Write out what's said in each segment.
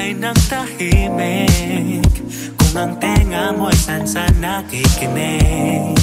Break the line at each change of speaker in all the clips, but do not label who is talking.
ika'y nang tahimik, kung ang tenga mo'y sansa nakikinig,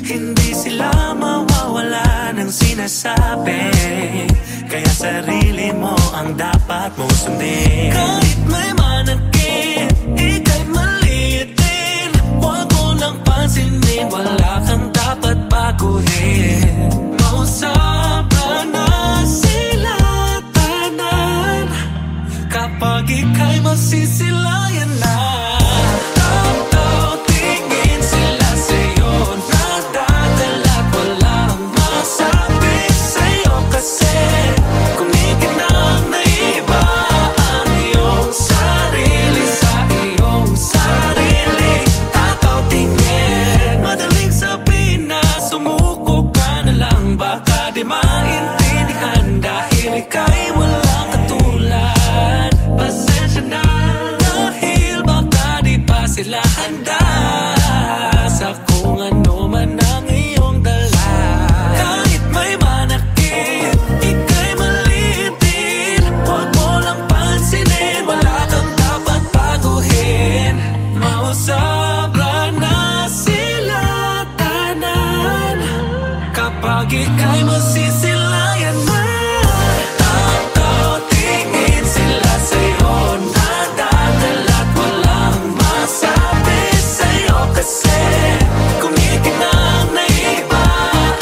hindi sila mawawala ng sinasabi, kaya sarili mo ang dapat mong sundin. Kahit may manakit, ika'y maliit din, huwag mo nang pansinin, wala kang dapat baguhin. Mausapra na sila tanan, kapag ika'y masisilayan na. Taw-taw tingin sila sa'yo, nadadala't walang masabi sa'yo, kasi kung ikinang naiba ang iyong sarili sa iyong sarili. Tataw tingin, madaling sabihin na sumuko ka na lang, baka di maintindihan dahil ika'y walang katulad. Pasensya na dahil baka di pa sila handa sa kung ano man ang iyong dala. Kahit may manakit, ika'y maliit din, huwag mo lang pansinin, wala kang dapat baguhin. Mausapra na sila tanan, kapag ika'y masisilayan na. Taw-taw tingin sila sa'yo, nadadala't walang masabi sa'yo, kasi kung ikinang naiba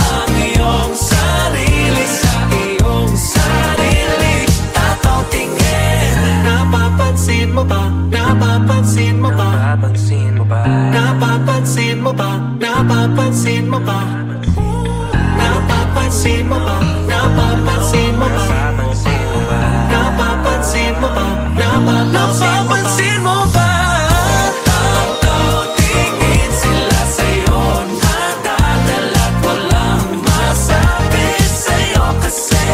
ang iyong sarili sa iyong sarili. Tataw tingin, napapansin mo ba? Napapansin mo ba? Napapansin mo ba? Napapansin mo ba? Napapansin mo ba? Napapansin mo ba? Napapansin mo ba? Napapansin mo ba? Napapansin mo ba? Taw-taw tingin sila sa'yo, nadadala't walang masabi sa'yo, kasi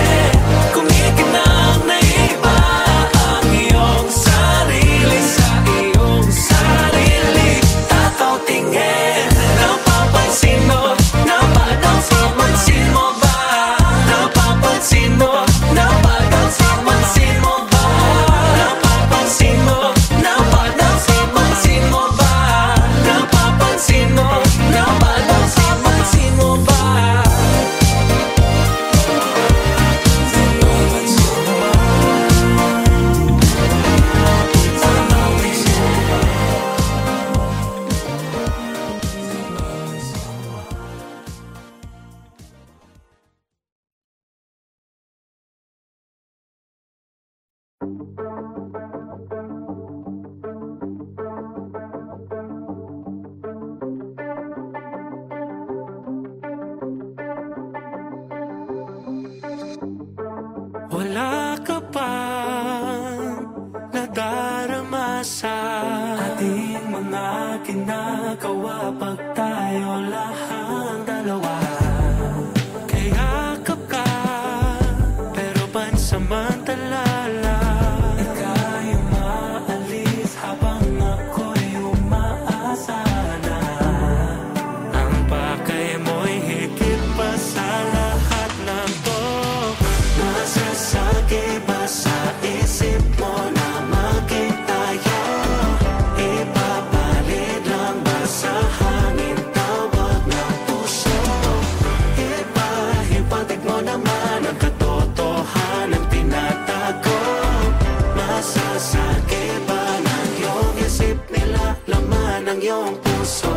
kung ikinang naiba ang iyong sarili sa iyong sarili. Tataw tingin, napapansin mo, napapansin mo ba? Napapansin mo, napapansin mo ba? Napapansin mo, napapansin mo ba? Napapansin mo, napapansin mo ba? Wala ka bang nadarama sa ating mga ginagawa pag tayo lahang dalawa? Kayakap ka, pero pansamantala lang, ika'y umaalis habang ako'y umaasa na. Ang pakay mo'y higit pa sa lahat ng to. Masasagi ba sa isip mo na maging tayo? Ipapalit lang ba sa hangin tawag ng puso? Ipahiwatig mo naman ang katotohanan tinatago. Masasagi ba ng iyong isip nila laman ng iyong puso?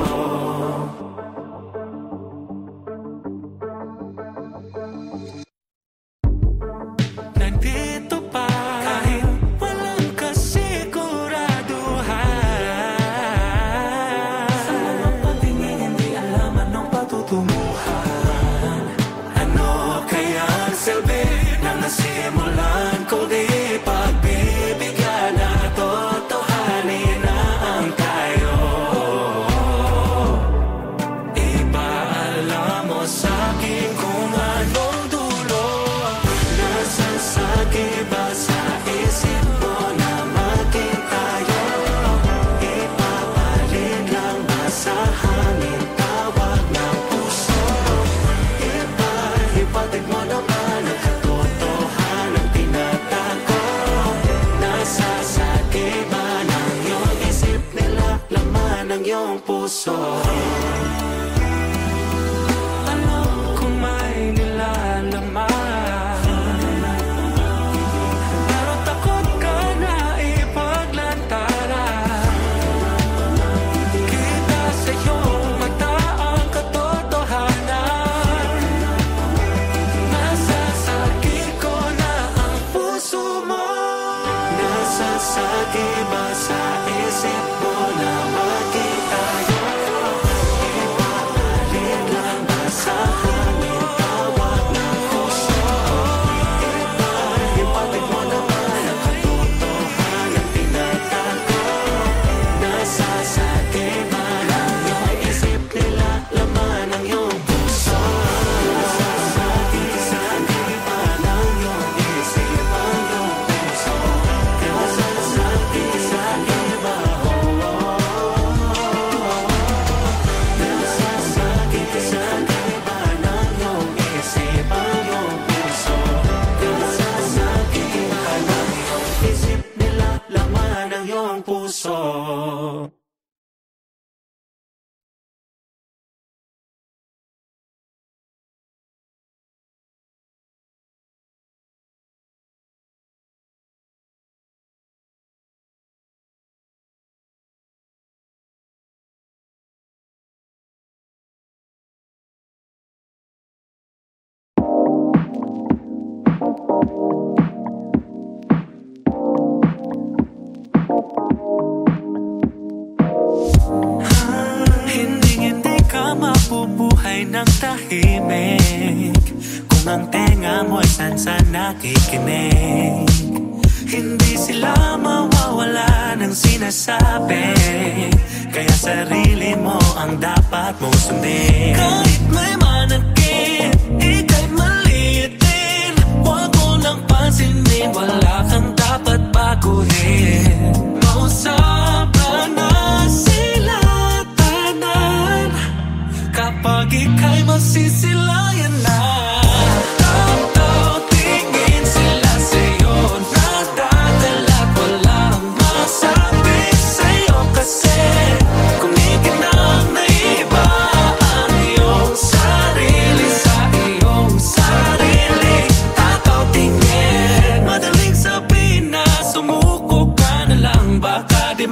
Nandito pa kahit walang kasiguraduhan, sa mga patingin hindi alam anong patutunguhan. Ano kaya ang silbi ng nasimulan ko, di pagbibigyan na totohanin na ang tayo? iyong puso. Alam kong may nilalaman, pero takot ka na ipaglantaran. Kita sa iyong mata ang katotohanan. Nasasakit ko na ang puso mo. Nasasakit ba sa isip mo na maging tayo? Ipapalit lang ba sa hangin tawag ng puso? Ipatid mo naman ang katotohanan tinatago. Nasasakit ba ng iyong isip nila laman ng iyong puso? Nasasakit ba ng iyong isip ang iyong puso? Nasasakit ba? Nasasakit ba ng iyong isip ang iyong puso? Nasasakit ba ng iyong isip nila laman ng iyong puso? Hindi ka mabubuhay ng tahimik kung ang tenga mo'y sansa nakikinig. Hindi sila mawawala ng sinasabi, kaya sarili mo ang dapat mong sundin. Kahit may manakit, ika'y maliit din. Huwag mo lang pansinin, wala kang dapat baguhin. Mausap na sila tanan kapag ika'y masisilayan na. Taw-taw tingin sila sa'yo, nadadala't walang masabi sa'yo. Kasi kumikinang na iba ang iyong sarili sa iyong sarili. Tataw tingin, madaling sabihin na sumuko ka na lang, baka di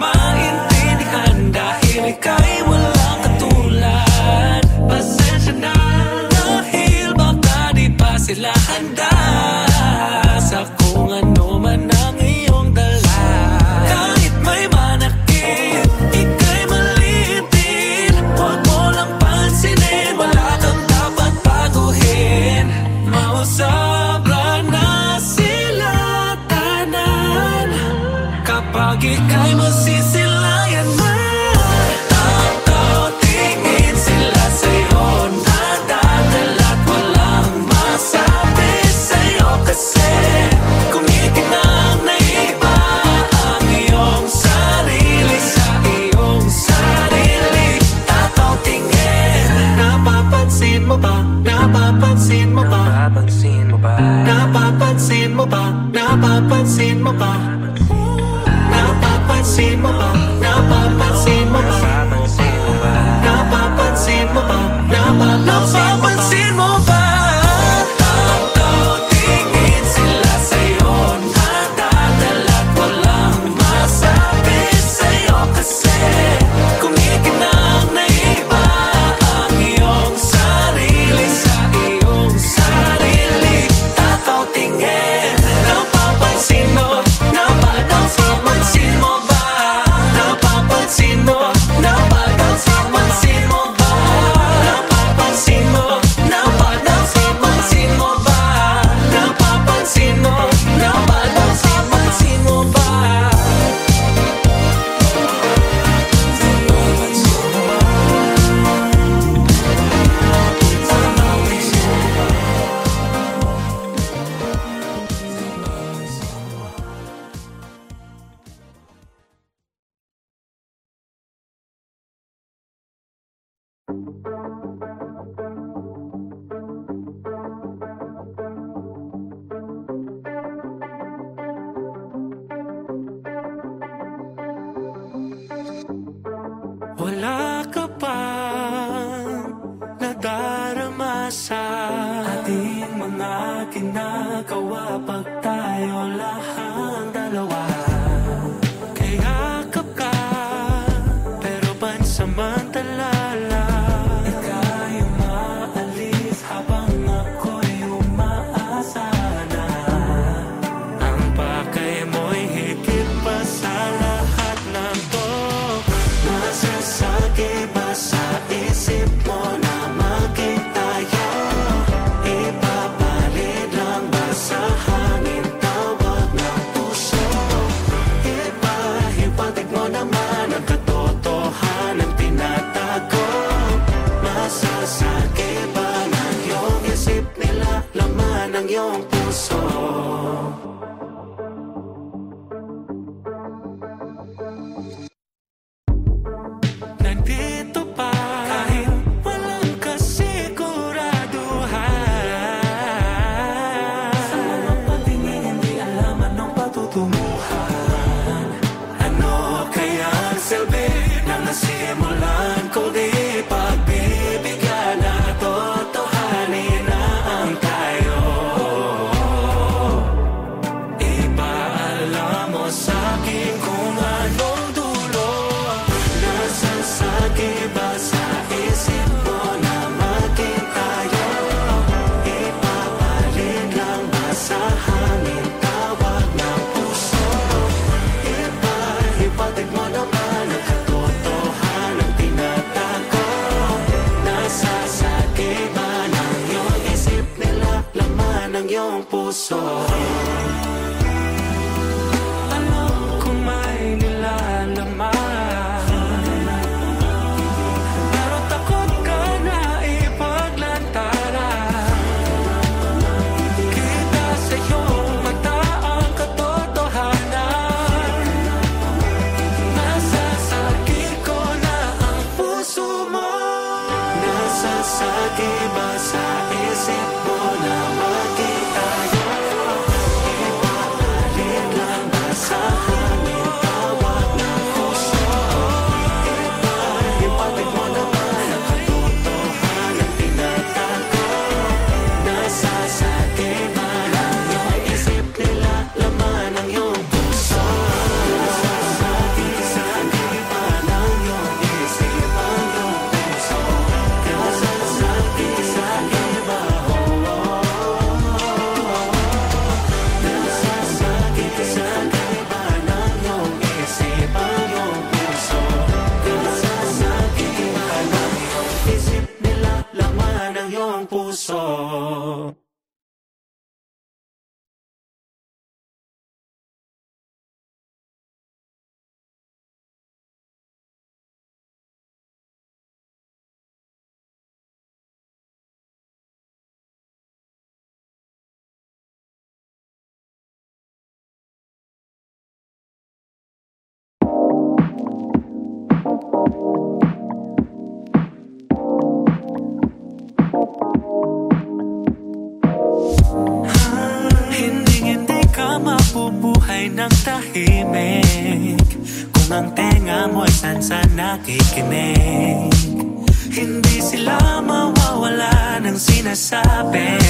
Simulan ko di pagbibigyan na totohanin na ang tayo. Ipaalam mo sa'kin kung anong dulo. Nasasagi ba sa isip mo na maging tayo? Ipapalit lang ba sa hangin tawag ng puso? Ipatig mo naman ang katotohanang tinatago. Nasasagi ba ng iyong isip nila laman ng iyong puso? Alam kong may nilalaman, pero takot ka na ipaglantaran. Kita sa iyong mata ang katotohanan. Nasasagi ko na ang puso mo. Nasasagi ba sa isip mo na maging tayo? Ipapalit lang ba sa hangin tawag ng puso? Ipatig mo naman ang katotohanang tinatago. Nasasagi ba ng iyong isip nila laman ng iyong puso? Nasasagi ba ng iyong isip ang iyong puso? Nasasagi ba, nasasagi ba ng iyong isip ang iyong puso? Nasasagi ba ng iyong isip nila laman ng iyong puso? Hindi ka mabubuhay ng tahimik kung ang tenga mo'y sansan nakikinig. Hindi sila mawawala ng sinasabi,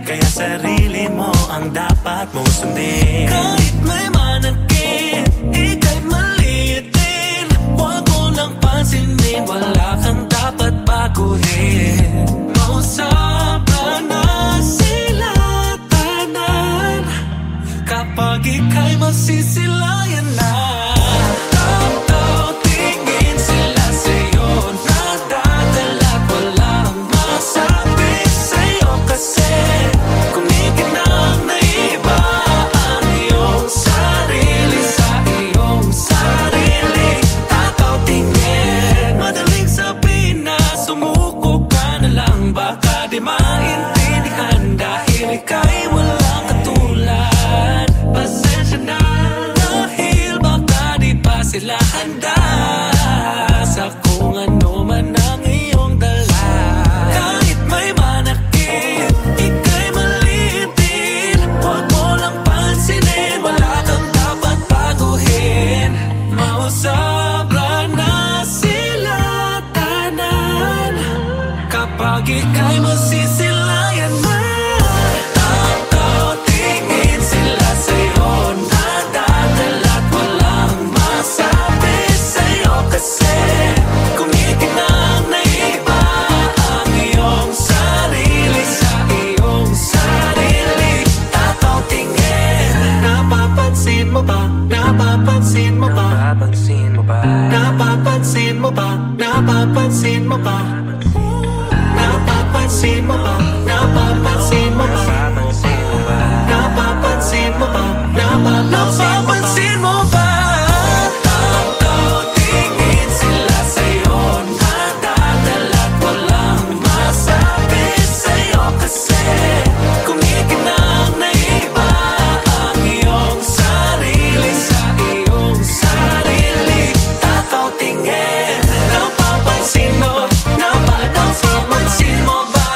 kaya sarili mo ang dapat mong sundin. Kahit may manakit, ika'y maliitin, huwag mo nang pansinin, wala kang dapat baguhin. Mausapra na sila tanan kapag ika'y masisilayan na. Tao-tao tingin sila sa'yo, nadadala't walang masabi sa'yo. Kasi kung ikinang naiba ang iyong sarili sa iyong sarili, tataw tingin, madaling sabihin na sumuko ka na lang. Baka di maintindihan dahil ika'y walang katulad. Pasensya na dahil baka di pa sila handa sa kung ano man ang iyong dala. Kahit may manakit, ika'y maliitin, huwag mo lang pansinin, wala kang dapat baguhin. Mausapra na sila tanan kapag ika'y masisilayan na. Tao-tao tingin sila sa'yo, nadadala't walang masabi sa'yo. Kasi kung ikinang naiba ang iyong sarili sa iyong sarili, tataw tingin. Napapansin mo ba? Napapansin mo ba? Napapansin mo ba? Napapansin mo ba? Napapansin mo ba? Napapansin mo ba? Napapansin mo ba? Napapansin mo ba? Napapansin mo ba? Tao-tao tingin sila sa'yo, nadadala't walang masabi sa'yo. Kasi kung ikinang naiba ang iyong sarili sa iyong sarili, tataw tingin. Napapansin mo? Napapansin mo ba?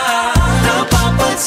Napapansin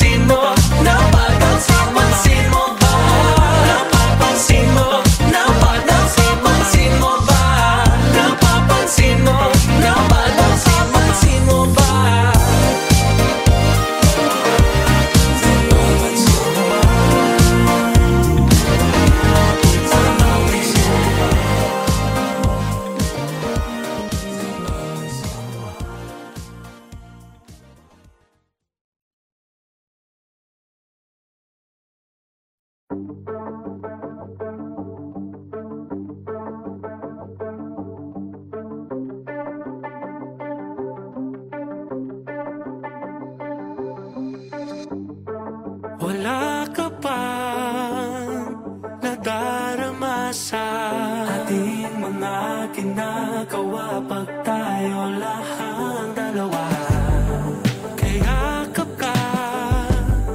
ginagawa pag tayo lahang dalawa. Kayakap ka,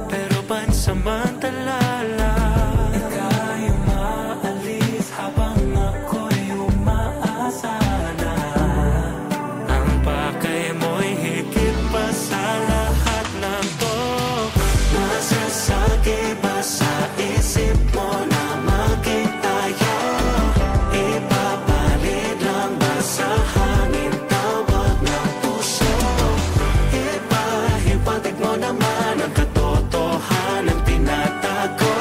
pero pansamantala lang. Ika'y umaalis habang ako'y umaasa na. Ang pakay mo'y higit pa sa lahat ng to. Masasagi ba sa isip mo na maging tayo? Ipapalit lang ba sa hangin tawag ng puso? Ipahiwatig mo naman ang katotohanan tinatago.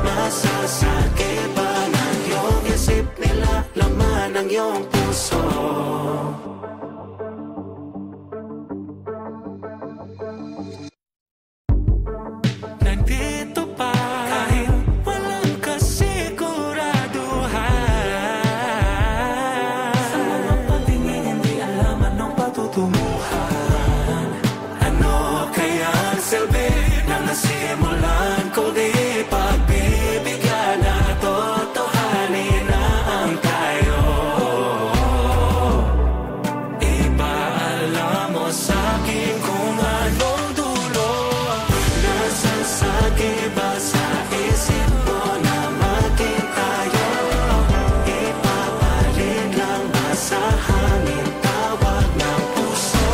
Masasagi ba ng iyong isip nila laman ng iyong puso? Nandito pa kahit walang kasiguraduhan. Sa mga patingin hindi alam anong patutunguhan. Ano kaya ang silbi ng nasimulan ko di pagbibigyan na totohanin na ang tayo? Ipaalam mo sa'kin kung anong dulo. Nasasagi ba sa isip mo na maging tayo? Ipapalit lang ba sa hangin tawag ng puso?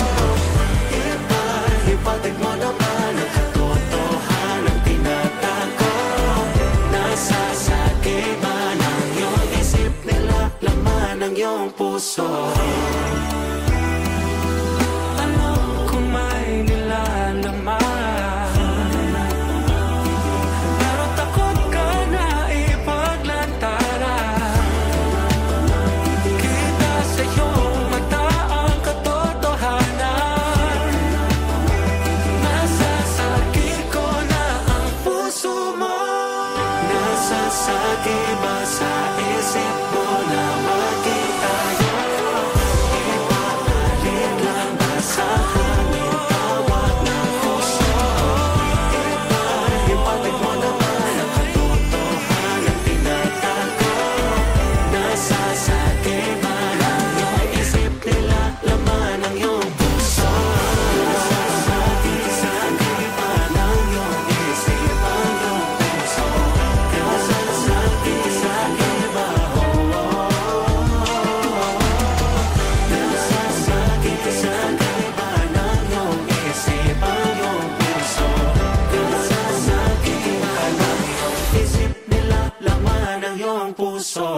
Ipahiwatig mo naman ang katotohanan tinatago. Nasasagi ba ng iyong isip nila laman ng iyong puso? Alam kong may nilalaman, pero takot ka na ipaglantaran. Kita sa iyong mata ang katotohanan. Nasasagi ko na ang puso mo. Nasasagi ba sa isip mo na maging tayo? Ipapalit lang ba sa hangin tawag ng puso? Ipahiwatig mo naman ang katotohanan tinatago. Nasasagi ba ng iyong isip nila laman ng iyong puso? Nasasagi ba ng iyong isip ang iyong puso? Nasasagi ba? Nasasagi ba ng iyong isip ang iyong puso? Nasasagi ba ng iyong isip nila laman ng iyong puso?